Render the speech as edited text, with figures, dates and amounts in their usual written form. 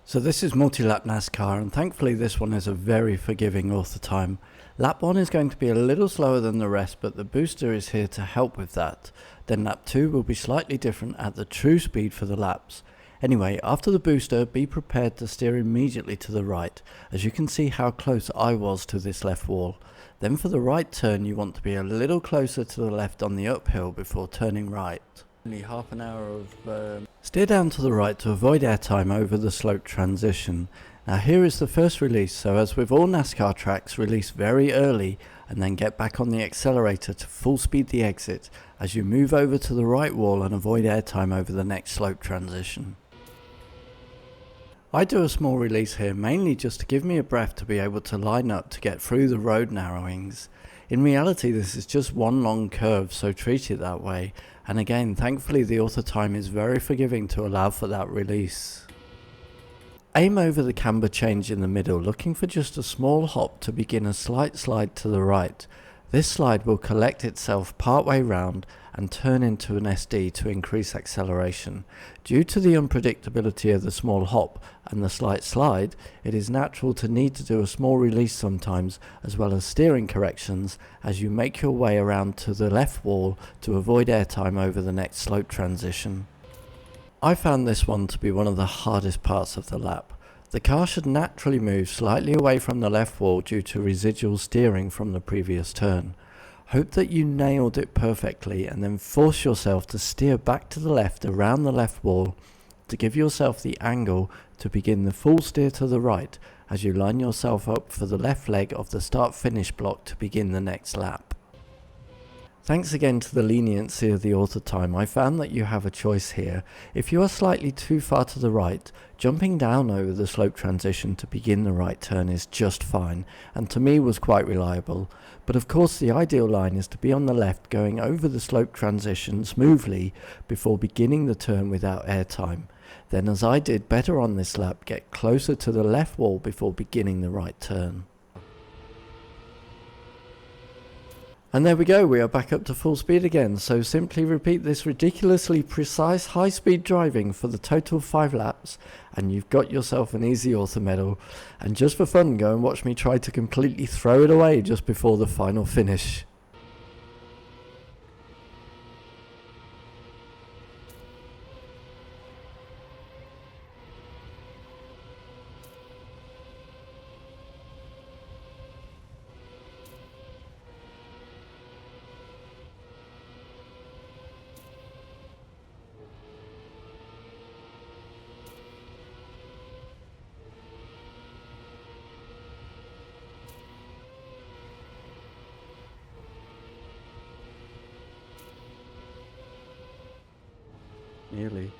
So this is multi-lap NASCAR, and thankfully this one is a very forgiving author time. Lap 1 is going to be a little slower than the rest, but the booster is here to help with that. Then lap 2 will be slightly different at the true speed for the laps. Anyway, after the booster, be prepared to steer immediately to the right, as you can see how close I was to this left wall. Then for the right turn, you want to be a little closer to the left on the uphill before turning right. Only half an hour of steer down to the right to avoid airtime over the slope transition. Now here is the first release, so as with all NASCAR tracks, release very early and then get back on the accelerator to full speed the exit as you move over to the right wall and avoid airtime over the next slope transition. I do a small release here mainly just to give me a breath to be able to line up to get through the road narrowings. In reality this is just one long curve, so treat it that way, and again thankfully the author time is very forgiving to allow for that release. Aim over the camber change in the middle, looking for just a small hop to begin a slight slide to the right. This slide will collect itself partway round and turn into an SD to increase acceleration. Due to the unpredictability of the small hop and the slight slide, it is natural to need to do a small release sometimes, as well as steering corrections as you make your way around to the left wall to avoid airtime over the next slope transition. I found this one to be one of the hardest parts of the lap. The car should naturally move slightly away from the left wall due to residual steering from the previous turn. Hope that you nailed it perfectly and then force yourself to steer back to the left around the left wall to give yourself the angle to begin the full steer to the right as you line yourself up for the left leg of the start-finish block to begin the next lap. Thanks again to the leniency of the author time, I found that you have a choice here. If you are slightly too far to the right, jumping down over the slope transition to begin the right turn is just fine, and to me was quite reliable. But of course the ideal line is to be on the left going over the slope transition smoothly before beginning the turn without airtime. Then, as I did better on this lap, get closer to the left wall before beginning the right turn. And there we go, we are back up to full speed again, so simply repeat this ridiculously precise high speed driving for the total 5 laps and you've got yourself an easy author medal. And just for fun, go and watch me try to completely throw it away just before the final finish. Nearly.